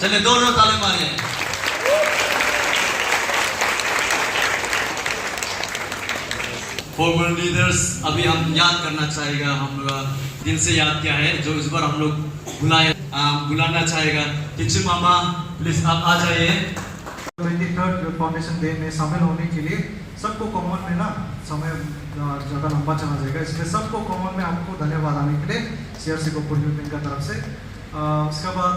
चलिए दोनों ताली मारिए। फॉर्मर लीडर्स अभी हम याद करना चाहेगा, हम लोग दिल से याद किया है जो इस बार हम लोग बुलाना चाहेगा। टीचर मामा प्लीज आप आ जाइए। 23rd फाउंडेशन डे में शामिल होने के लिए सबको कॉमन में ना समय ज़्यादा लंबा चला जाएगा, इसलिए सबको कॉमन में आपको धन्यवाद आने के लिए CRC गोपुर यूनियन का तरफ से। उसके बाद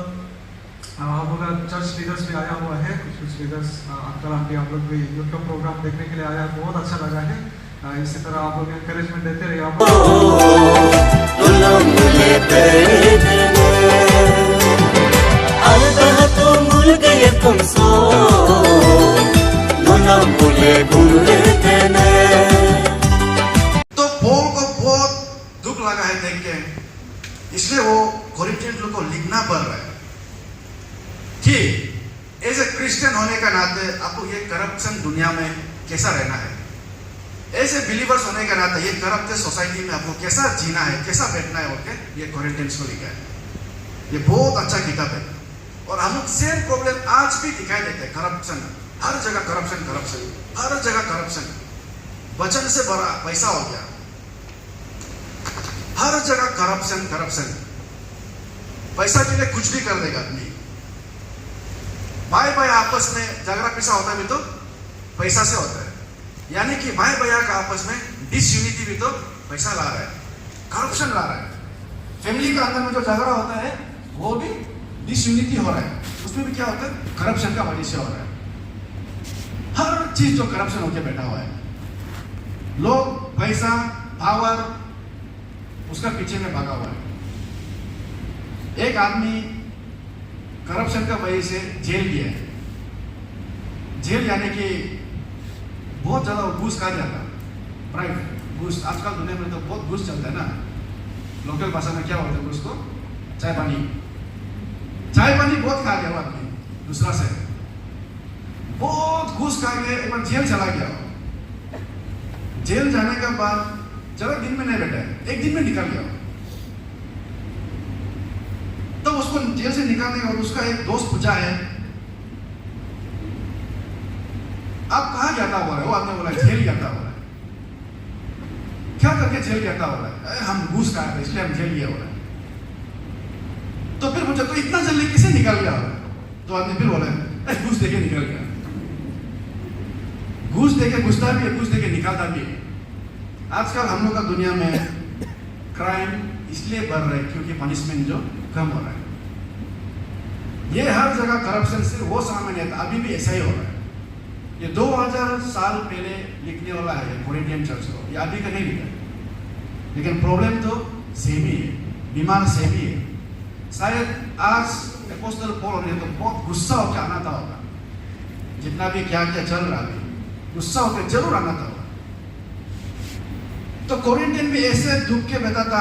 हम लोग चर्च लीडर्स भी आया हुआ है, कुछ लीडर्स अंकल आंटी आप लोग भी यूथ का प्रोग्राम देखने के लिए आया है, बहुत अच्छा लगा है। इसी तरह आप लोग एनकरेजमेंट देते रहिए। आप तो पौल को बहुत दुख लगा है देख के, इसलिए वो कोरिन्थियन लोग को लिखना पड़ रहा है कि एज ए क्रिश्चियन होने का नाते आपको ये करप्शन दुनिया में कैसा रहना है, एज ए बिलीवर्स होने का नाते ये करप्ट सोसाइटी में आपको कैसा जीना है, कैसा बैठना है, ओके ये कोरिन्थियंस को लिखा है। ये बहुत अच्छा किताब है और हम लोग सेम प्रॉब्लम आज भी दिखाई देते हैं। करप्शन हर जगह, करप्शन करप्शन हर जगह करप्शन, वचन से बड़ा पैसा हो गया, हर जगह करप्शन करप्शन। पैसा के लिए कुछ भी कर देगा आदमी। भाई भाई आपस में झगड़ा पिसा होता भी तो पैसा से होता है, यानी कि भाई भैया का आपस में डिसयूनिटी भी तो पैसा ला रहा है, करप्शन ला रहा है। फैमिली के अंदर में जो झगड़ा होता है वो भी डिसयूनिटी हो रहा है, उसमें भी क्या होता है, करप्शन का वजह से हो रहा है। हर चीज जो करप्शन होकर बैठा हुआ है, लोग पैसा पावर उसका पीछे में भागा हुआ है। एक आदमी करप्शन का वजह से जेल गया है, जेल यानी कि बहुत ज्यादा घूस खा जाता, प्राइवेट घूस। आजकल दुनिया में तो बहुत घूस चलता है ना, लोकल भाषा में क्या बोलते हैं घूस को, चाय पानी। चाय पानी बहुत खा गया वो आदमी दूसरा से, बहुत घूस खा के एक बार जेल चला गया। जेल जाने के बाद ज्यादा दिन में नहीं बैठा, एक दिन में निकल गया। तब उसको जेल से निकालने और उसका एक दोस्त पूछा है आप कहाँ जाता हुआ है, वो आपने बोला जेल जाता हुआ है। क्या करके जेल जाता हुआ है, हम घूस खाए थे इसलिए हम जेल गया हुआ है। तो फिर पूछा तो इतना जल्दी किसे निकल गया? तो आदमी फिर बोला घूस देके निकल गया। घूस देके घुसता भी है, घूस देके निकालता भी है। आजकल हम लोग का दुनिया में क्राइम इसलिए बढ़ रहा है क्योंकि पनिशमेंट जो कम हो रहा है। ये हर जगह करप्शन सिर्फ वो सामने आता, अभी भी ऐसा ही हो रहा है। ये 2000 साल पहले लिखने वाला है कोरिन्थियन चर्च को, ये अभी का नहीं लिखा, लेकिन प्रॉब्लम तो सेम ही है, बीमार सेम ही है। शायद आज अपोस्टल पौल ने तो बहुत गुस्सा होकर आना था होगा, जितना भी क्या क्या चल रहा है गुस्सा होकर जरूर आना था होगा। तो कोरिन्थियन भी ऐसे दुख के बताता,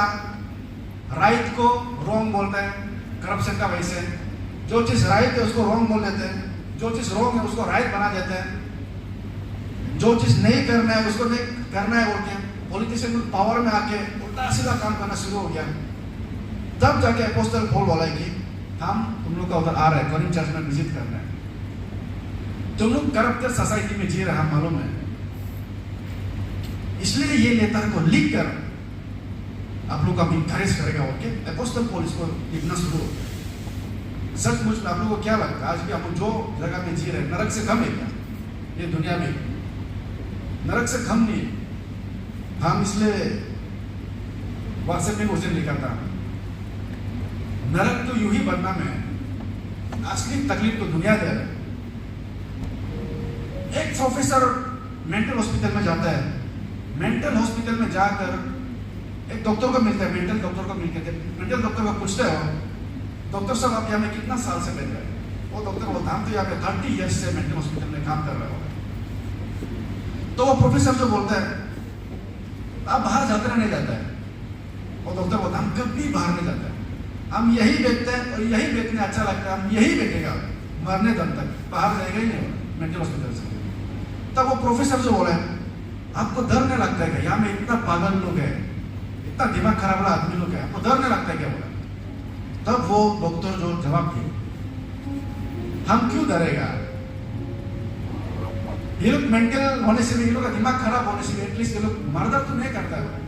राइट को रॉन्ग बोलता है करप्शन का वजह से, जो चीज राइट है उसको रॉन्ग बोल देते हैं, जो चीज रॉन्ग है उसको राइट बना देते हैं, जो चीज नहीं करना है उसको नहीं करना है बोल के पॉलिटिशियन पावर में आके उल्टा सीधा काम करना शुरू हो गया। तब जाके अपोस्टल पौल बोला कि हम तुम लोग का उधर आ रहे हैं, कोरिन्थ चर्च में विजिट करना है, तुम लोग करप्टेड सोसाइटी में जी रहे हैं मालूम है, इसलिए ये लेटर को लिख कर आप लोग का इंकरेज करेगा। ओके, अपोस्टल पौल इसको लिखना शुरू हो। सचमुच में आप लोगों को क्या लगता है आज भी हम जो जगह में जी रहे हैं नरक से कम है क्या? ये दुनिया में नरक से कम नहीं है। हम इसलिए व्हाट्सएप में उस दिन लिखा था नरक तो यूं ही बदनाम है, असली तकलीफ तो दुनिया दे रहा है। एक प्रोफेसर मेंटल हॉस्पिटल में जाता है, मेंटल हॉस्पिटल में जाकर एक डॉक्टर को मिलता है, मेंटल डॉक्टर को मिलकर मेंटल डॉक्टर को पूछते हो, डॉक्टर साहब आप यहाँ में कितना साल से बैठ रहे हैं? वो डॉक्टर बोलता हम तो यहाँ पे 30 ईयर्स से मेंटल हॉस्पिटल में काम कर रहे हो। तो वो प्रोफेसर जो बोलता है आप बाहर जाते नहीं जाता है? वो डॉक्टर बोलता हम कभी बाहर नहीं जाते, हम यही बैठते हैं और यही बैठने अच्छा लगता है, हम यही बैठेगा मरने दम तक, बाहर जाएगा ही नहीं मेंटल हॉस्पिटल से। तब वो प्रोफेसर जो बोला आपको डर नहीं लगता है क्या? यहाँ में इतना पागल लोग है, इतना दिमाग खराब वाला आदमी लोग है, आपको डर नहीं लगता है क्या? बोला। तब वो डॉक्टर जो जवाब दिए हम क्यों डरेगा? ये लोग मेंटल होने से भी, ये लोग का दिमाग खराब होने से भी एटलीस्ट ये लोग मर्डर तो नहीं करता है,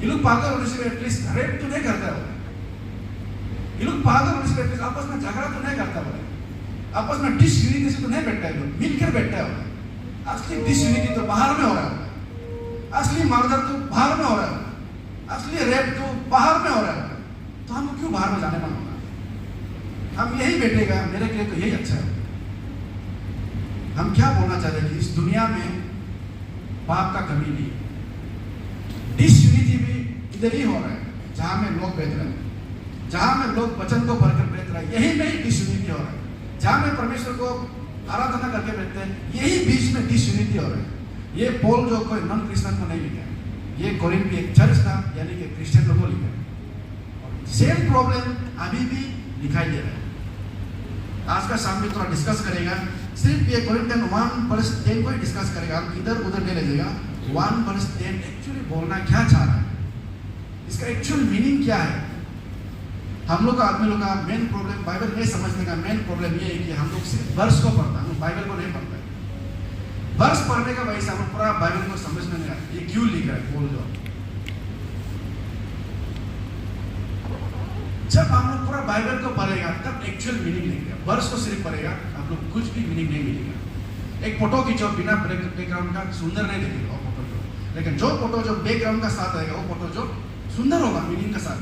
ये लोग पागल होने से भी एटलीस्ट रेप तो नहीं करता है, ये लोग पागल होने से भी एटलीस्ट आपस में झगड़ा तो नहीं करता है, आपस में डिसयूनिटी से तो नहीं बैठता है, लोग मिलकर बैठता है। असली डिसयूनिटी तो बाहर में हो रहा है, असली मर्डर तो बाहर में हो रहा है, असली रेप तो बाहर में हो रहा है। तो हम क्यों बाहर में जाने मन होगा? हम यही बैठेगा, मेरे लिए तो यही अच्छा है। हम क्या बोलना चाहते हैं कि इस दुनिया में पाप का कमी नहीं, डिसयूनिटी भी इधर ही हो रहा है जहां में लोग बैठ रहे हैं, जहां में लोग वचन को पढ़कर बैठ रहे हैं, यही में ही डिसयूनिटी हो रहा है। जहां में परमेश्वर को आराधना करके बैठते हैं, यही बीच में डिसयूनिटी हो रहा है। ये पॉल जो कोई नॉन क्रिश्चियन को नहीं लिखा है, ये कोरिन्थ की एक चर्च था, यानी कि क्रिश्चियन लोगों को लिखा है। सेम प्रॉब्लम अभी भी दिखाई दे रहा है। आज का शाम में थोड़ा डिस्कस करेगा, सिर्फ ये कोरिन्थियन 1:10 को ही डिस्कस करेगा, हम इधर उधर नहीं ले जाएगा। 1:10 एक्चुअली बोलना क्या चाह रहा है, इसका एक्चुअल मीनिंग क्या है। हम लोग का, आदमी लोग का मेन प्रॉब्लम बाइबल नहीं समझने का मेन प्रॉब्लम ये है कि हम लोग सिर्फ वर्ष को पढ़ता है, बाइबल को नहीं पढ़ता है। वर्ष पढ़ने का वजह से हम पूरा बाइबल को समझ में नहीं आता, ये क्यों लिखा है बोल दो। जब हम लोग पूरा बाइबल को पढ़ेगा तब एक्चुअल मीनिंग लेंगे, वर्ष को सिर्फ पढ़ेगा आप लोग कुछ भी मीनिंग नहीं मिलेगा। एक फोटो खींचो बिना बैकग्राउंड का, सुंदर नहीं दिखेगा वो फोटो जो, लेकिन जो फोटो जो बैकग्राउंड का साथ आएगा वो फोटो जो सुंदर होगा मीनिंग के साथ।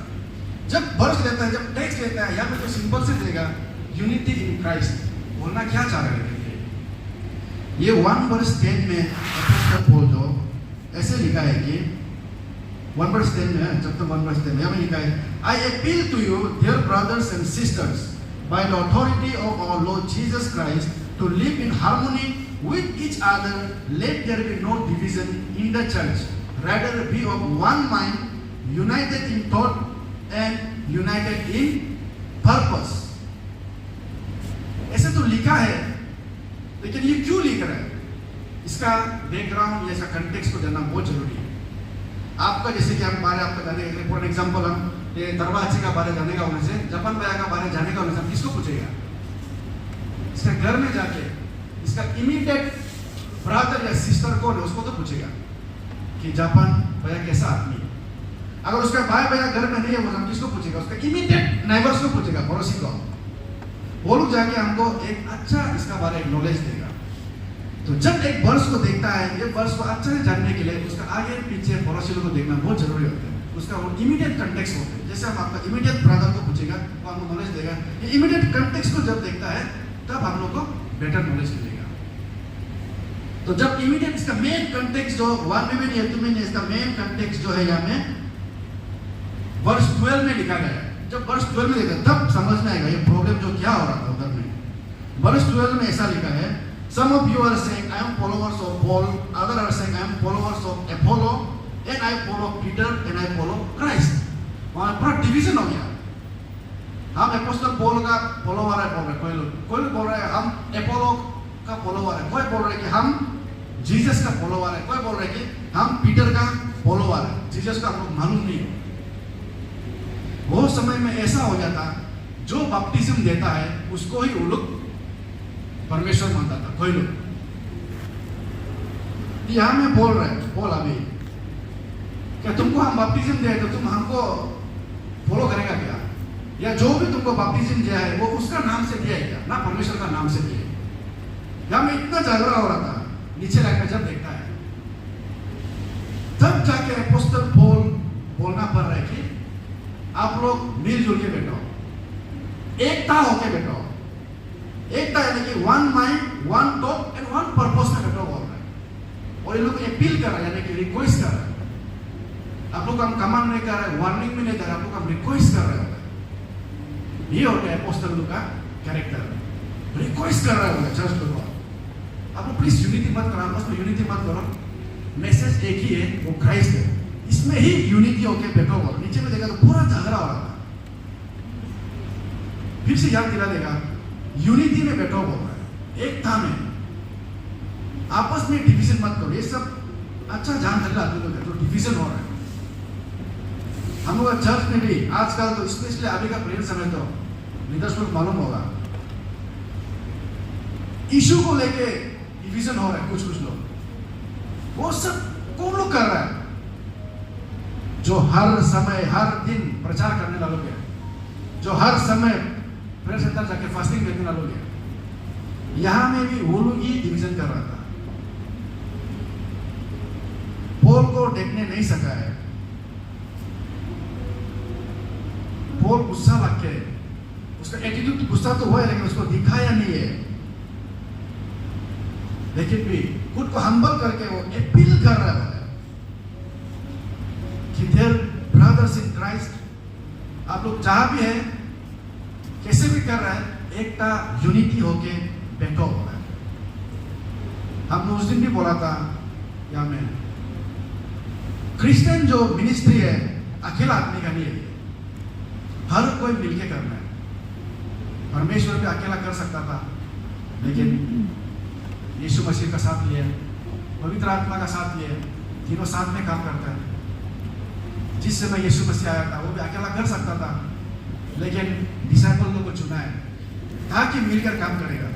जब वर्ष लेता है, जब टेक्स्ट लेता है, यहाँ पे तो सिंपल से देगा यूनिटी इन क्राइस्ट, बोलना क्या चाह रहे हैं। ये 1:10 में अपोस्टल पॉल जो ऐसे लिखा है कि 1:10 में, चैप्टर 1:10 में लिखा है, I appeal to you, dear brothers and sisters, by the authority of our Lord Jesus Christ, to live in harmony with each other. Let there be no division in the church. Rather, be of one mind, united in thought and united in purpose. ऐसे तो लिखा है, लेकिन ये क्यों लिख रहा है? इसका बैकग्राउंड या इसका कंटेक्स्ट को जानना बहुत जरूरी है। आपका जैसे कि हम बारे आपका जाने का, फॉर एग्जांपल हम ये दरवाजे का बारे जाने का होने से, जापान भैया का बारे जाने का होने से हम किसको पूछेगा? इसके घर में जाके इसका इमीडिएट ब्रदर या सिस्टर कौन है उसको तो पूछेगा कि जापान भैया कैसा आदमी है। अगर उसका भाई भैया घर में नहीं है वो हम किसको पूछेगा? उसका इमीडिएट नेबर्स को पूछेगा, पड़ोसी को। वो लोग जाके हमको एक अच्छा इसका बारे में नॉलेज देगा। तो जब एक वर्ष को देखता है, ये वर्ष को अच्छे से जानने के लिए उसका आगे पीछे पड़ोसी लोग को देखना बहुत जरूरी होता है। उसका वो इमीडिएट कंटेक्स्ट होता है। जैसे हम आपका इमीडिएट ब्रदर को पूछेगा वो हमको नॉलेज देगा। ये इमीडिएट कंटेक्स्ट को जब देखता है तब हम लोग को बेटर नॉलेज मिलेगा। तो जब इमीडिएट इसका मेन कंटेक्स्ट जो 1:11 में इसका मेन कंटेक्स्ट जो है यहाँ में वर्ष 12 में लिखा गया है। जब वर्ष 12 में देखा तब समझ में आएगा ये प्रॉब्लम जो क्या हो रहा था उधर में। वर्ष 12 में ऐसा लिखा है, some of you are saying I am followers of Paul, others are saying I am followers of Apollo, and I follow Peter and I follow Christ. वहाँ पूरा डिवीजन हो गया। हम अपोस्टल पॉल का फॉलोवर है बोल रहे, कोई लोग बोल रहे हैं हम अपोलो का फॉलोवर है, कोई बोल रहे कि हम जीसस का फॉलोवर है, कोई बोल रहे कि हम पीटर का फॉलोवर है। जीसस का हमको मालूम नहीं है। वो समय में ऐसा हो जाता, जो बपटिज्म देता है उसको ही वो लोग परमेश्वर मानता था। कोई लोग यहाँ में बोल रहे बोल अभी क्या तुमको हम बपटिज्म दिया तो तुम हमको फॉलो करेगा क्या? या जो भी तुमको बपटिज्म दिया है वो उसका नाम से दिया है क्या, ना परमेश्वर का नाम से दिया है। यहाँ में इतना झगड़ा हो रहा था, नीचे रहकर जब देखता है तब जाके अपोस्टल पॉल बोलना पड़ रहा है कि आप लोग मिलजुल के बैठो। एकता होके बैठो। एकता यानी कि one mind, one thought and one purpose में बैठो बोल रहे हैं। और ये लोग अपील कर रहे हैं, यानी कि रिक्वेस्ट कर रहे हैं। आप लोग हम कमांड नहीं कर रहे, वार्निंग भी नहीं दे रहे, आप लोग हम रिक्वेस्ट कर रहे होते हैं। ये होता है अपोस्टल लोग का कैरेक्टर, रिक्वेस्ट कर रहे होते चर्च लोग। आप लोग प्लीज यूनिटी मत करो, आपस में यूनिटी मत करो। मैसेज एक ही है, वो क्राइस्ट है। इसमें ही यूनिटी होके बैठो बोल। नीचे में देखा तो पूरा झगड़ा हो रहा था। फिर से याद दिला देगा, यूनिटी में बैठो बोल रहा है, एकता में। आपस में डिवीजन मत करो। ये सब अच्छा जान चल रहा है तो डिवीजन हो रहा है। हम लोग चर्च में भी आजकल तो स्पेशली अभी का प्रेयर समय तो लीडर्स लोग मालूम होगा, इशू को लेके डिवीजन हो रहा है। कुछ लोग वो सब कौन लोग कर रहा है? जो हर समय हर दिन प्रचार करने वालों के, जो हर समय प्रेयर सेंटर जाके फास्टिंग करने वालों के। यहां में भी वो लोग ही डिवीजन कर रहा था। पॉल को देखने नहीं सका है। पॉल गुस्सा लग के, उसका एटीट्यूड गुस्सा तो हुआ है लेकिन उसको दिखाया नहीं है। लेकिन भी खुद को हम्बल करके वो अपील कर रहा है कि देयर ब्रदर्स इन क्राइस्ट, आप लोग जहां भी है, कैसे भी कर रहा है, एकता यूनिटी होके बैठो हो रहा है। हमने उस दिन भी बोला था या में, क्रिश्चियन जो मिनिस्ट्री है अकेला आदमी का नहीं है, हर कोई मिलके करना है। परमेश्वर भी अकेला कर सकता था, लेकिन यीशु मसीह का साथ लिया, पवित्र आत्मा का साथ लिया, तीनों साथ में काम करता है। जिस समय यीशु मसीह आया था वो भी अकेला कर सकता था, लेकिन डिसाइपल लोगों को चुना है ताकि मिलकर काम करेगा।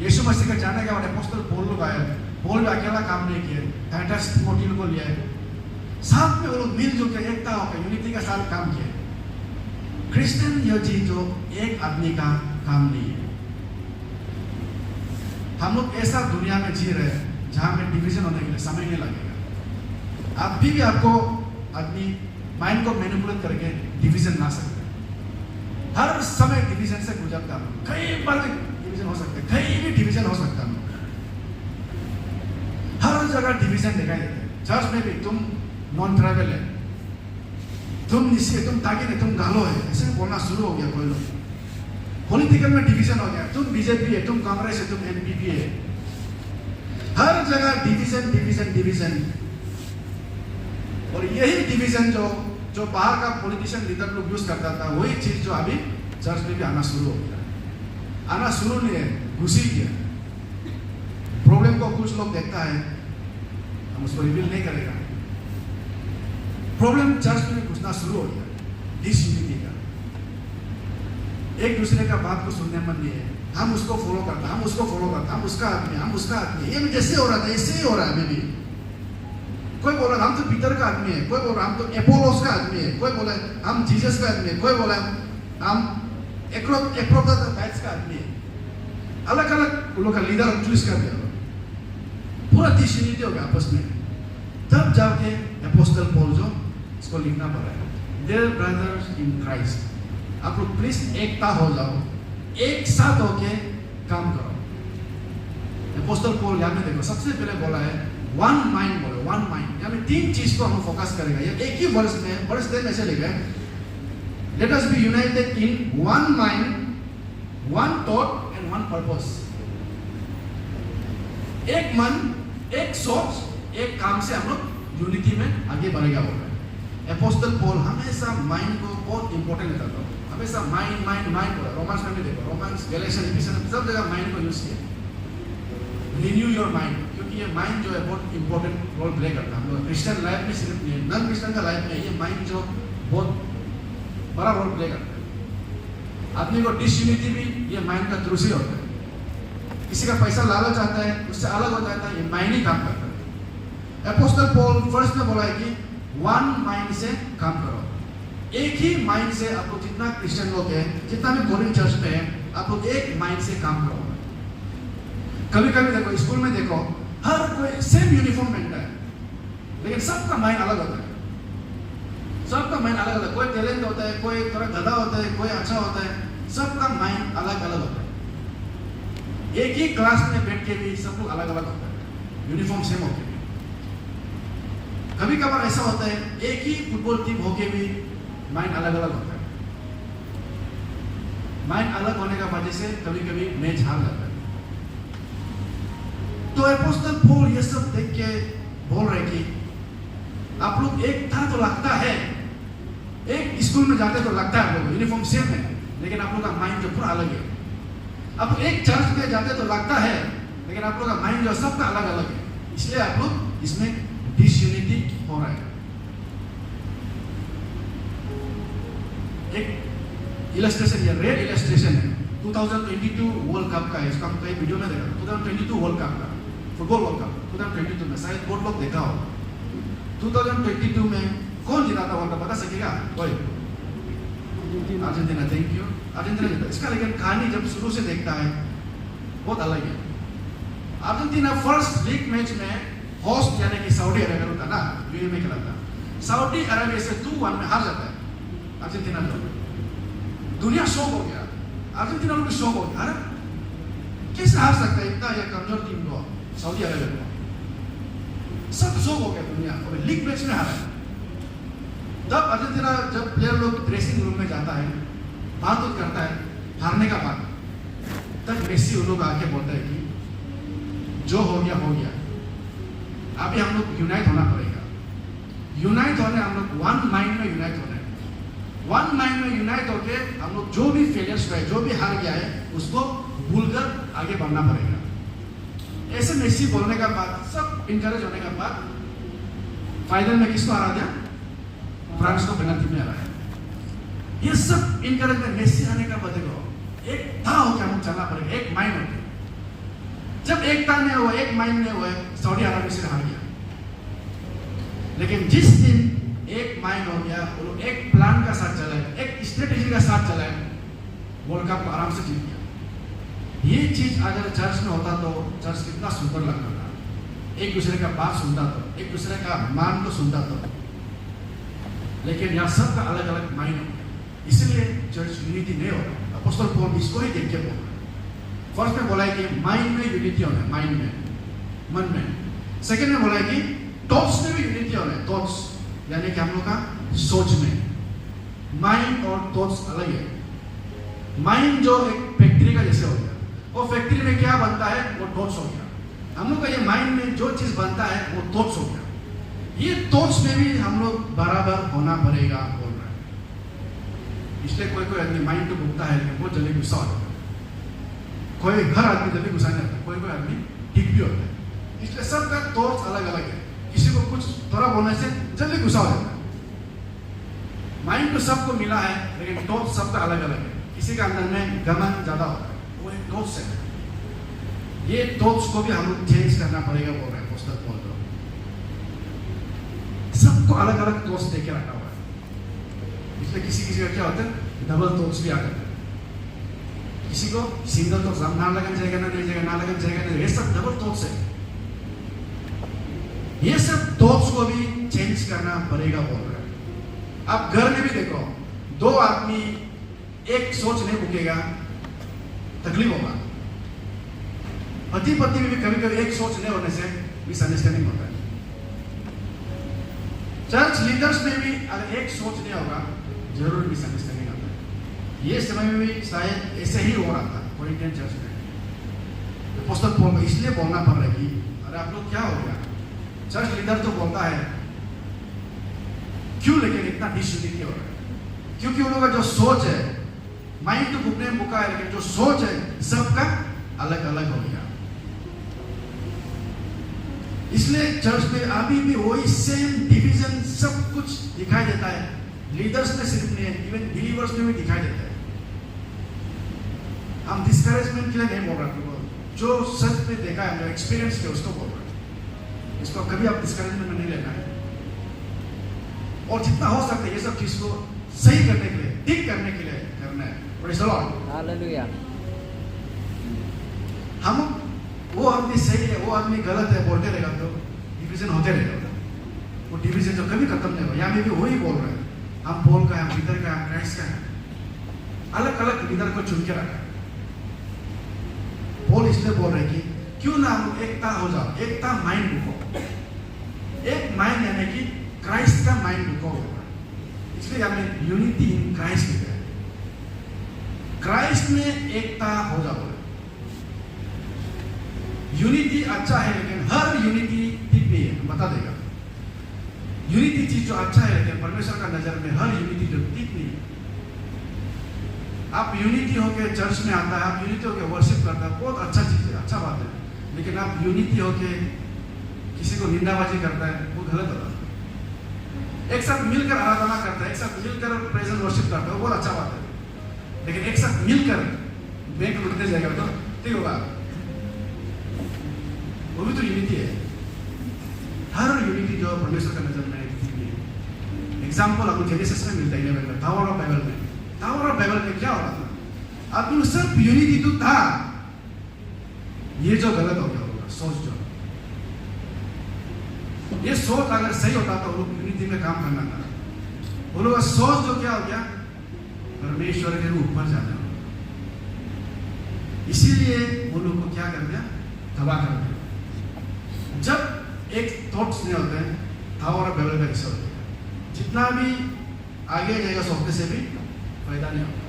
यीशु मसीह का जाने के बाद अपोस्टल पौल लोग आए, पौल भी अकेला काम नहीं किए, टाइटस तीमुथियुस को लिया, साथ में वो लोग मिलजुल कर एकता होकर यूनिटी के साथ काम किए। क्रिश्चियन यह चीज जो एक आदमी का काम नहीं है। हम लोग ऐसा दुनिया में जी रहे हैं जहां में डिवीजन होने के लिए समय नहीं लगेगा। आप भी आपको आदमी माइंड को मैनिपुलेट करके डिवीजन ला सकते हैं। हर समय डिवीजन से गुजरता हूं, कई बार डिवीजन हो सकते, कहीं भी डिवीजन हो सकता है। हर जगह डिवीजन दिखाई देते हैं। चर्च में भी तुम नॉन ट्राइबल है, तुम निश्चय, तुम ताकि नहीं, तुम गालो है, ऐसे बोलना शुरू हो गया कोई लोग। पॉलिटिकल में डिवीजन हो गया, तुम बीजेपी है, तुम कांग्रेस है, तुम एनपीपी है। हर जगह डिवीजन डिवीजन डिवीजन। और यही डिवीजन जो बाहर का पॉलिटिशियन लीडर लोग यूज करता था, वही चीज जो अभी चर्च में भी आना शुरू हो गया। आना शुरू नहीं है, घुसी गया। प्रॉब्लम को कुछ लोग देखता है, हम उसको रिवील नहीं करेगा। प्रॉब्लम चर्च में घुसना शुरू हो गया, डिसयूनिटी का। एक दूसरे का बात को सुनने मन नहीं है, हम उसको फॉलो करते, हम उसको फॉलो करते, हम उसका आदमी, हम उसका आदमी। ये भी जैसे हो रहा था ऐसे ही हो रहा है अभी भी। कोई बोल रहा हम तो पीटर का आदमी है, कोई बोल रहा हम तो एपोलोस का आदमी है, कोई बोला हम जीसस का आदमी है, कोई बोला हम एप्रोक्टाइट्स का आदमी है। अलग अलग लोग का लीडर चूज कर दिया, पूरा डिसयूनिटी हो गया आपस में। तब जाके अपोस्टल पौल जो इसको लिखना पड़ा है, देयर ब्रदर्स इन क्राइस्ट, आप लोग प्लीज एकता हो जाओ, एक साथ होके काम करो। अपोस्टल पौल यहाँ में देखो, सबसे पहले बोला है वन माइंड, बोलो वन माइंड। यहाँ में तीन चीज को हम फोकस करेगा। ये एक ही वर्ष में, वर्ष दिन ऐसे लिखा है, let us be united in one mind, one thought and one purpose. एक मन, एक सोच, एक काम से हम लोग यूनिटी में आगे बढ़ेगा बोल रहे हैं। अपोस्टल पौल हमेशा माइंड को बहुत इंपॉर्टेंट लेता था, हमेशा माइंड माइंड माइंड बोला। रोमांस में भी देखो, रोमांस, गैलेशियन, एफिसियंस, सब जगह माइंड को यूज किया। रिन्यू योर माइंड, क्योंकि ये माइंड जो है बहुत इंपॉर्टेंट रोल प्ले करता है। हम लोग क्रिश्चियन लाइफ में सिर्फ नहीं, नॉन क्रिश्चियन का लाइफ में ये माइंड जो बहुत बड़ा रोल प्ले करता है। आदमी को डिसयूनिटी भी ये माइंड का थ्रू से होता है। किसी का पैसा लालच आता है, उससे अलग हो जाता है, ये माइंड ही काम करता है। अपोस्टल पौल फर्स्ट में बोला है कि वन माइंड से काम करो। एक ही माइंड से आप लोग, जितना क्रिश्चियन लोग हैं, जितना भी कोरिंथ चर्च में है, आप लोग एक माइंड से काम करो। कभी कभी देखो, स्कूल में देखो, हर कोई सेम यूनिफॉर्म पहनता है, लेकिन सबका माइंड अलग होता है। सबका माइंड अलग अलग, कोई टैलेंट होता है, कोई थोड़ा गधा होता है, कोई अच्छा होता है, सबका माइंड अलग अलग होता है। एक ही क्लास में बैठ के भी सब लोग अलग अलग होता है, यूनिफॉर्म सेम होके भी। कभी कभार ऐसा होता है एक ही फुटबॉल टीम होके भी माइंड अलग अलग होता है। माइंड अलग होने का वजह से कभी कभी मैच हार जाता है। तो अपोस्टल पौल ये सब देख के बोल रहे कि आप लोग एक था तो लगता है, एक स्कूल में जाते तो लगता है आप लोग यूनिफॉर्म सेम है, लेकिन आप लोग का माइंड जो पूरा अलग है। आप एक चर्च में जाते तो लगता है, लेकिन आप लोग का माइंड जो सबका अलग अलग है। इसलिए आप लोग इसमें डिसयूनिटी हो रहा है। एक इलस्ट्रेशन, ये रेड इलस्ट्रेशन है 2022 वर्ल्ड कप का है। इसका हम कई वीडियो में देखा 2022 वर्ल्ड कप का फुटबॉल वर्ल्ड कप 2022 में, शायद बहुत लोग देखा हो। 2022 में कौन जीता था वर्ल्ड कप बता सकेगा कोई? अर्जेंटीना। थैंक यू, अर्जेंटीना जीता। इसका लेकिन कहानी जब शुरू से देखता है बहुत अलग है। अर्जेंटीना फर्स्ट लीग मैच में होस्ट यानी कि सऊदी अरेबिया होता ना, यूएई में खेला था। सऊदी अरेबिया से 2-1 में हार जाता है अर्जेंटीना। दुनिया शॉक हो गया, अर्जेंटीना लोग शॉक हो गया, अरे कैसे हार सकता है इतना ये कमजोर टीम को, सऊदी अरेबिया को। सब शॉक हो गया दुनिया, और लीग मैच में हारा। तब अर्जेंटीना जब प्लेयर लोग ड्रेसिंग रूम में जाता है, बात करता है हारने का बाद, तब मेसी उन लोग आके बोलता है कि जो हो गया हो गया, अभी हम लोग यूनाइट होना पड़ेगा। यूनाइट होने हम लोग वन माइंड में यूनाइट होना है। वन माइंड में यूनाइट होके हम लोग जो भी फेलियर्स हुए, जो भी हार गया है, उसको भूलकर आगे बढ़ना पड़ेगा। ऐसे मेसी बोलने का बाद, सब इंकरेज होने का बाद, फाइनल में किसको हरा दिया? फ्रांस को पेनल्टी में हराया। ये सब इंकरेज में मेसी आने का बाद देखो एक था हो क्या हम चलना पड़ेगा, एक माइंड होके। जब एकता नहीं हुआ, एक माइंड नहीं हुआ, सऊदी अरब से हार गया। लेकिन जिस दिन एक माइंड हो गया, वो लोग एक प्लान का साथ चलाए, एक स्ट्रेटेजी का साथ चलाए, वर्ल्ड कप आराम से जीत गया। ये चीज अगर चर्च में होता तो चर्च कितना सुंदर लगता था, एक दूसरे का बात सुनता तो, एक दूसरे का मान को सुनता तो। लेकिन यहाँ सबका अलग अलग माइंड हो गया, इसलिए चर्च यूनिटी नहीं हो रहा। अपोस्टल पौल इसको ही देख के बोल रहा है। फर्स्ट में बोला है कि माइंड में यूनिटी होना है, माइंड में, मन में। सेकेंड में बोला है कि थॉट्स में भी यूनिटी होना है, थॉट्स यानी कि हम लोग का सोच में। माइंड और थॉट्स अलग है। माइंड जो एक फैक्ट्री का जैसे हो गया, वो फैक्ट्री में क्या बनता है वो थॉट्स हो गया। हम लोग का ये माइंड में जो चीज बनता है वो थॉट्स हो गया। ये थॉट्स में भी हम लोग बराबर होना पड़ेगा बोल रहा है। इसलिए कोई कोई आदमी माइंड तो घूमता है लेकिन बहुत जल्दी गुस्सा हो जाता है। कोई हर आदमी जल्दी गुस्सा नहीं होता, कोई कोई आदमी ठीक भी होता है। इसलिए सबका थॉट्स अलग अलग है। किसी को कुछ थोड़ा बोलने से जल्दी गुस्सा हो जाता है। माइंड तो सबको मिला है लेकिन थॉट्स सबका अलग अलग है। किसी का अंदर में घमंड ज्यादा होता है, वो एक थॉट्स है। ये थॉट्स को भी हम लोग चेंज करना पड़ेगा बोल रहे हैं अपोस्टल पौल। सबको अलग अलग थॉट्स देके रखा हुआ है। इसलिए किसी किसी का क्या होता है, डबल थॉट्स भी आ जाता है। किसी को सिंगल थॉट्स, ना लगन जाएगा ना नहीं जाएगा, ना लगन जाएगा नहीं, ये सब डबल थॉट्स है। ये सब थॉट्स को भी चेंज करना पड़ेगा बोल रहे हैं। आप घर में भी देखो, दो आदमी एक सोच नहीं रुकेगा, तकलीफ होगा। पति पत्नी में भी कभी कभी एक सोच नहीं होने से मिसअंडरस्टैंडिंग होता है। चर्च लीडर्स में भी अगर एक सोच नहीं होगा जरूर मिसअंडरस्टैंडिंग आता है। ये समय में भी शायद ऐसे ही हो रहा था कोरिंथियन चर्च में। अपोस्टल पौल को इसलिए बोलना पड़ रहा है कि अरे आप लोग क्या हो गया। चर्च लीडर तो बोलता है क्यों, लेकिन इतना डिसयूनिटी हो रहा है क्योंकि उन लोगों का जो सोच है, माइंड तो घुटने में मुका है लेकिन जो सोच है सबका अलग अलग हो गया। इसलिए चर्च में अभी भी वही सेम डिवीजन सब कुछ दिखाई देता है। लीडर्स में सिर्फ नहीं, इवन बिलीवर्स में भी दिखाई देता है। हम डिस्करेजमेंट के लिए नहीं बोल रहे, जो सच में देखा है, जो एक्सपीरियंस किया उसको बोल रहे हैं। इसको कभी आप डिस्करेजमेंट में नहीं लेना है। और जितना हो सकता है ये सब चीज को सही करने के लिए, ठीक करने के लिए करना है। Praise the Lord, hallelujah. हम वो आदमी सही है, वो आदमी गलत है बोलते रहेगा तो डिवीजन होते रहेगा। वो डिवीजन तो कभी खत्म नहीं होगा। यहाँ में भी वही बोल रहे हैं, हम पौल का है, हम पीटर का है, हम क्राइस्ट का है। अलग अलग लीडर को चुन के रखा है। पॉल इसलिए बोल रहे कि क्यों ना हम एकता हो जाओ, एकता माइंड रुको, एक माइंड यानी कि क्राइस्ट का माइंड रुको होगा, इसलिए हमें यूनिटी इन क्राइस्ट लिखा है। क्राइस्ट में एकता हो जाओ। यूनिटी अच्छा है लेकिन हर यूनिटी ठीक नहीं है, बता देगा। यूनिटी चीज जो अच्छा है लेकिन परमेश्वर का नजर में हर यूनिटी जो ठीक नहीं है। आप यूनिटी होके चर्च में आता है, आप यूनिटी होके वर्शिप करता है, बहुत अच्छा चीज है, अच्छा बात है। लेकिन आप यूनिटी होके किसी को निंदाबाजी करता है, वो गलत होता है। एक साथ मिलकर आराधना करता है, एक साथ मिलकर प्रेजेंट वर्शिप करता है, वो बहुत अच्छा बात है। लेकिन एक साथ मिलकर बैंक लुटने जाएगा तो ठीक होगा, वो भी तो यूनिटी है। हर यूनिटी जो परमेश्वर का नजर में एग्जाम्पल आपको जेनेसिस में मिलता है, टावर ऑफ बाइबल में। टावर ऑफ बाइबल में क्या हो रहा था? आदमी सिर्फ यूनिटी तो था, ये जो गलत हो गया होगा सोच, जो ये सोच अगर सही होता तो लोग यूनिटी में काम करना था। वो लोग सोच जो क्या हो गया, परमेश्वर के ऊपर जाना, इसीलिए वो लोग को क्या कर दिया, तबाह कर दिया। जब एक थॉट्स नहीं होते हैं, टावर ऑफ बाइबल का हिस्सा होता है, जितना भी आगे जाएगा सोचने से भी फायदा नहीं होगा।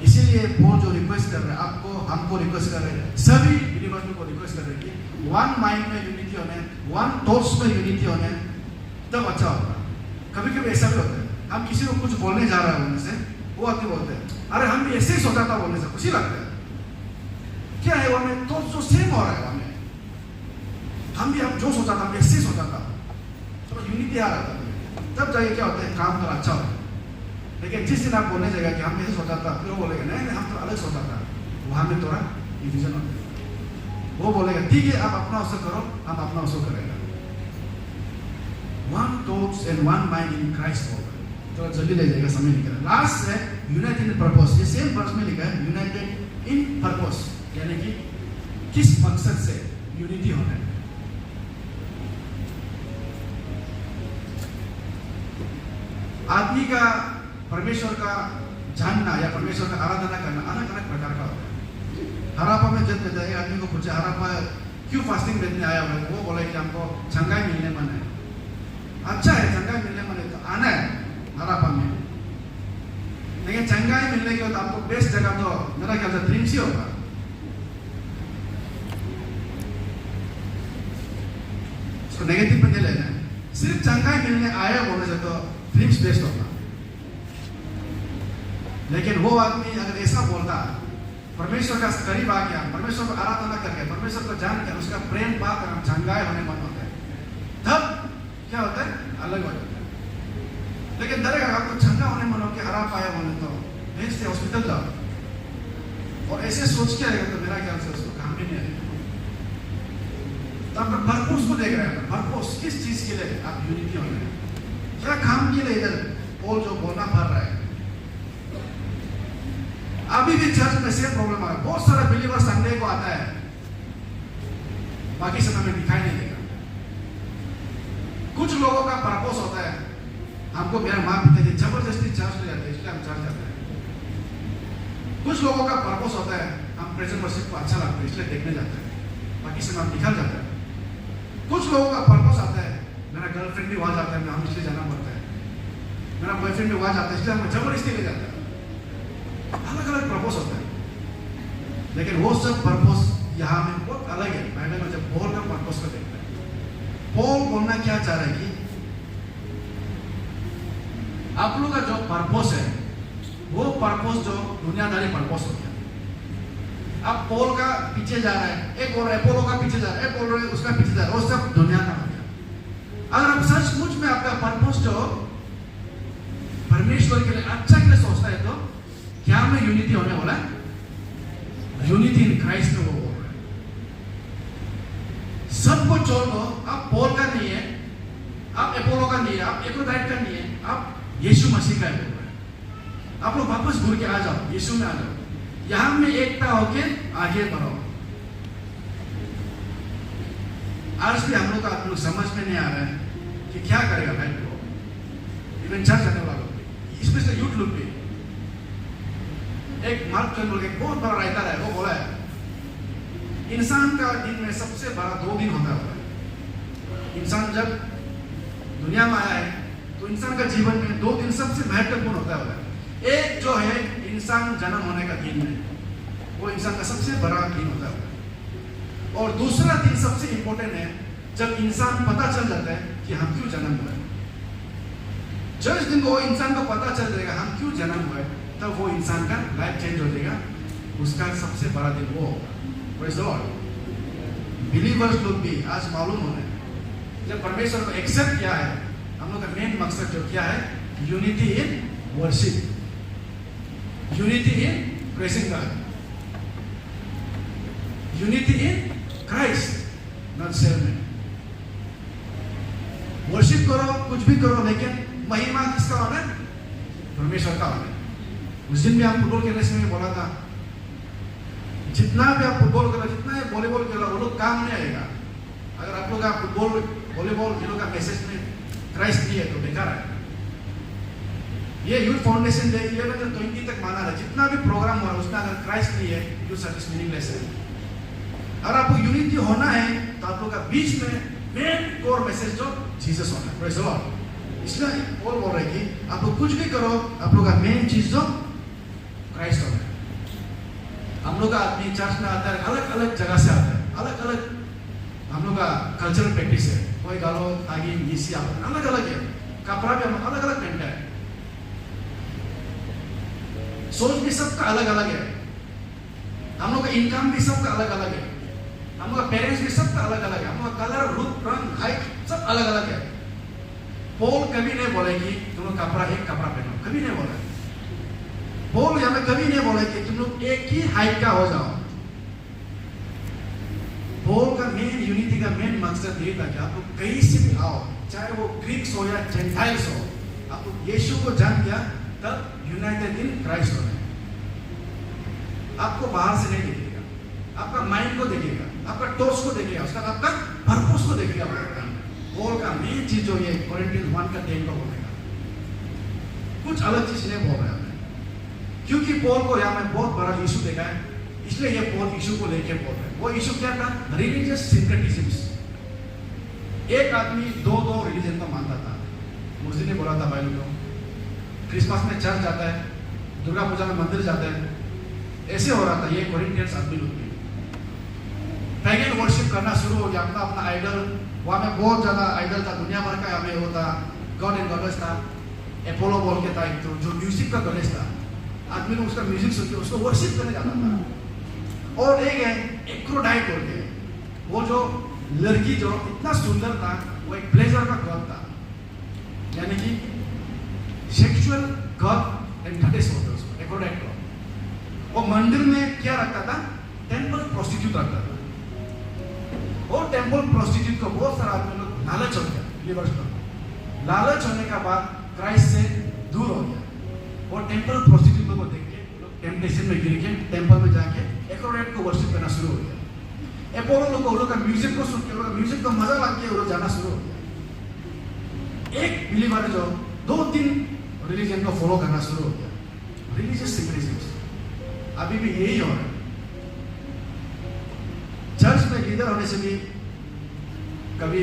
इसीलिए वो जो रिक्वेस्ट कर रहे हैं, आपको हमको रिक्वेस्ट कर रहे हैं, सभी बिलीवर्स को रिक्वेस्ट कर रहे हैं कि वन माइंड में यूनिटी होने, वन थॉट्स में यूनिटी होने, तब अच्छा होगा। कभी कभी ऐसा भी होता है, हम किसी को कुछ बोलने जा रहे हैं बोलने से, वो आके बोलते हैं अरे हम भी ऐसे ही सोचा था, बोलने से खुशी लगता है। क्या है वो हमें तो जो सेम हो रहा है, हमें हम भी हम जो सोचा था ऐसे ही सोचा था, तो यूनिटी आ रहा था। तब जाके क्या होता है, काम थोड़ा अच्छा होता है। लेकिन जिस दिन आप बोलने जाएगा कि हम ऐसे सोचा था, फिर वो बोलेगा नहीं हम तो अलग सोचा था, वहां में थोड़ा डिवीजन होता है। वो बोलेगा ठीक है आप अपना अवसर करो, हम अपना अवसर करेगा। One thoughts and one mind in Christ होगा। तो जल्दी ले जाएगा, समय निकल। लास्ट है यूनाइटेड इन पर्पस। ये सेम वर्स में लिखा है यूनाइटेड इन पर्पस, यानी कि किस मकसद से यूनिटी होना है। आदमी का परमेश्वर का जानना या परमेश्वर का आराधना करना अलग अलग प्रकार का होता है। हरापा में जब देता है, आदमी को पूछे हरापा क्यों फास्टिंग बैठने आया हुआ है, वो बोले कि हमको चंगाई मिलने मन है। अच्छा है, चंगाई मिलने मन है तो आना है हरापा में, लेकिन चंगाई मिलने के बाद आपको बेस्ट जगह तो मेरा ख्याल से ड्रीम्स ही होगा। उसको नेगेटिव में नहीं लेना है, सिर्फ चंगाई मिलने आया बोलने से तो ड्रीम्स बेस्ट होगा। लेकिन वो आदमी अगर ऐसा बोलता, परमेश्वर का करीब आ गया, परमेश्वर को आराधना करके, परमेश्वर को जान कर, उसका प्रेम पाकर हम चंगाई होने मन होता है, तब क्या होता है, अलग हो जाता है। लेकिन डरेगा आपको चंगा होने मन हो के हरा पाया बोले तो भेजते हॉस्पिटल जाओ, और ऐसे सोच के आएगा तो मेरा ख्याल से उसको काम भी नहीं आएगा। तब पर्पस को देख रहे हैं, पर्पस किस चीज के लिए आप यूनिटी हो रहे हैं, क्या काम के लिए इधर पॉल जो बोलना पड़ रहा है। अभी भी चर्च में सेम प्रॉब्लम आ रहा है। बहुत सारा बिलीवर संडे को आता है, बाकी समय में दिखाई नहीं देगा। कुछ लोगों का पर्पस होता है, हमको मेरा माँ पिता जी जबरदस्ती चर्च ले जाते हैं इसलिए हम चर्च जाते हैं। कुछ लोगों का पर्पस होता है, हम प्रेजेंट वर्शिप को अच्छा लगता है इसलिए देखने जाते हैं, बाकी समय हम निकल जाते हैं। कुछ लोगों का पर्पस आता है, मेरा गर्लफ्रेंड भी वहां जाता है, हम इसलिए जाना पड़ता है, मेरा बॉयफ्रेंड भी वहां जाता है इसलिए हम जबरदस्ती ले जाता है। अलग अलग पर्पस होता है, लेकिन वो सब पर्पस यहाँ में बहुत अलग है। बाइबल में जब पॉल का पर्पस को देखते हैं, पॉल बोलना क्या चाह रहा है कि आप लोग का जो पर्पस है वो पर्पस जो दुनियादारी पर्पस हो गया। अब पॉल का पीछे जा रहा है, एक और अपोलो का पीछे जा रहा है, एक और उसका पीछे जा रहा है, वो सब दुनिया का हो गया। अगर आप सचमुच में आपका पर्पस जो परमेश्वर के लिए अच्छा के लिए सोचता है तो क्या में यूनिटी होने वाला है, यूनिटी इन क्राइस्ट में वो बोल रहा है। सबको छोड़ दो, आप पॉल का नहीं है, आप अपोलो का नहीं है, आप एफ्रोडाइट का नहीं है, आप यीशु मसीह का बोल रहे हैं। आप लोग वापस घूर के आ जाओ, यीशु में आ जाओ, यहां में एकता होके आगे बढ़ो। आज भी हम लोग का लोग समझ में नहीं आ रहा है कि क्या करेगा भाई लोग, इवन चर्च आने वाला लोग, स्पेशली यूथ लोग भी एक मार्क ट्वेन बोल के बहुत बड़ा राइटर है, वो बोला है इंसान का दिन में सबसे बड़ा 2 दिन होता है। इंसान जब दुनिया में आया है तो इंसान का जीवन में 2 दिन सबसे महत्वपूर्ण होता है। एक जो है इंसान जन्म होने का दिन है, वो इंसान का सबसे बड़ा दिन होता है। और दूसरा दिन सबसे इंपॉर्टेंट है जब इंसान पता चल जाता है कि हम क्यों जन्म हुए। जिस दिन वो इंसान को पता चल जाएगा हम क्यों जन्म हुए, तब वो इंसान का लाइफ चेंज हो जाएगा। उसका सबसे बड़ा दिन वो होगा। Praise the Lord. बिलीवर्स लोग भी आज मालूम हो रहे हैं जब परमेश्वर को एक्सेप्ट किया है, हम लोग का मेन मकसद जो क्या है, unity in worship, unity in praising God, unity in Christ, not self. Worship करो, कुछ भी करो, लेकिन महिमा किसका होना है? परमेश्वर का होना है। उस दिन भी आप फुटबॉल खेलने से बोला था, जितना भी आप फुटबॉल खेलो, जितना भी वॉलीबॉल खेलो, वो लोग काम नहीं आएगा अगर आप लोग का फुटबॉल वॉलीबॉल खेलो का मैसेज में क्राइस्ट नहीं है तो बेकार है। ये यूथ फाउंडेशन डे 11 से 20 तक माना है, जितना भी प्रोग्राम हो रहा है उसमें अगर क्राइस्ट नहीं है, यूथ सर्विस मीनिंगलेस है। अगर आपको यूनिटी होना है तो आप लोग का बीच में मेन कोर मैसेज जो जीसस होना है। Praise the Lord. इसलिए और बोल रहे कि आप लोग कुछ भी करो, आप लोग का मेन चीज जो क्राइस्ट होना है। हम लोग का आदमी चर्च में आता है, अलग अलग जगह से आता है, अलग अलग हम लोग का कल्चरल प्रैक्टिस है। कोई गालो तागी इसी अलग अलग है, कपड़ा भी हम अलग अलग पहनता है, सोच भी सबका अलग अलग है, हम लोग का इनकम भी सबका अलग अलग है, हम लोग का पेरेंट्स भी सबका अलग अलग है, हम लोग का कलर, रूप, रंग, हाइट सब अलग अलग है। पॉल कभी नहीं बोले कि तुम लोग कपड़ा एक कपड़ा पहनो, कभी नहीं बोला। पॉल यहाँ पे कभी नहीं बोले कि तुम लोग एक ही हाइट का हो जाओ। पॉल का मेन यूनिटी का मेन मकसद ये था कि आप लोग कहीं से भी आओ, चाहे वो ग्रीक्स हो या जेंटाइल्स हो, आप लोग यीशु को जान गया तब यूनाइटेड इन क्राइस्ट होना है। आपको बाहर से नहीं देखेगा, आपका माइंड को देखेगा, आपका टॉर्च को देखेगा, उसका आपका पर्पस को देखेगा। पॉल का मेन चीज जो ये कोरिन्थियंस 1 का 10 का बोलेगा, कुछ अलग चीज नहीं बोल रहा है, क्योंकि पॉल को यहाँ में बहुत बड़ा इशू देखा है, इसलिए ये पॉल इशू को लेके बोल रहे हैं। वो इशू क्या था? रिलीजियस सिंक्रेटिज्म्स। एक आदमी दो रिलीजन को मानता था। उस दिन ने बोला था भाई लोगों, क्रिसमस में चर्च जाता है, दुर्गा पूजा में मंदिर जाता है, ऐसे हो रहा था। ये कोरिन्थियंस आदमी लोग भी पैगन वर्शिप करना शुरू हो गया, अपना अपना आइडल। वहाँ में बहुत ज़्यादा आइडल था, दुनिया भर का हमें होता, गॉड एंड गॉडेस था, एपोलो बोल के था एक, तो जो म्यूजिक का गॉडेस था। आदमी लोग उसका म्यूजिक सुन के उसको वर्शिप करने जाता था। और एक है एफ्रोडाइट बोल के, वो जो लड़की जो इतना सुंदर था, वो एक प्लेजर का गॉड था, यानी कि सेक्सुअल गॉड एंड गॉडेस बोलते हैं उसको, एफ्रोडाइट गॉड। वो मंदिर में क्या रखता था? टेम्पल प्रोस्टिट्यूट रखता था। और टेम्पल प्रोस्टिट्यूट को बहुत सारा आदमी लोग लालच हो गया, बिलीवर्स लोग लालच होने का बाद क्राइस्ट से दूर हो गया। और टेम्पल प्रोस्टिट्यूट को देख के लोग टेम्पटेशन में गिर के टेम्पल में जाके एफ्रोडाइट को वर्शिप करना शुरू हो गया। एपोलो लोग को का म्यूजिक को सुन के, म्यूजिक को मजा लग के वो जाना शुरू हो गया। एक बिलीवर जो 2-3 रिलीजन को फॉलो करना शुरू हो गया, रिलीजियस सिंक्रेटिज्म। अभी भी यही हो रहा है। चर्च में लीडर होने से भी कभी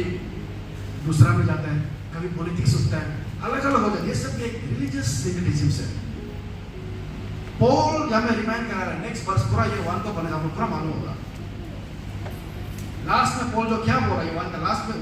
दूसरा में जाता है, कभी पॉलिटिक्स उठता है, अलग अलग हो जाता है। ये सब एक रिलीजियस सिंक्रेटिज्म है। पॉल यहाँ में रिमाइंड करा रहा है, नेक्स्ट वर्स पूरा ये 1 को पढ़ने आपको पूरा मालूम होगा। लास्ट में पॉल जो क्या बोल रहा है, 1 का लास्ट में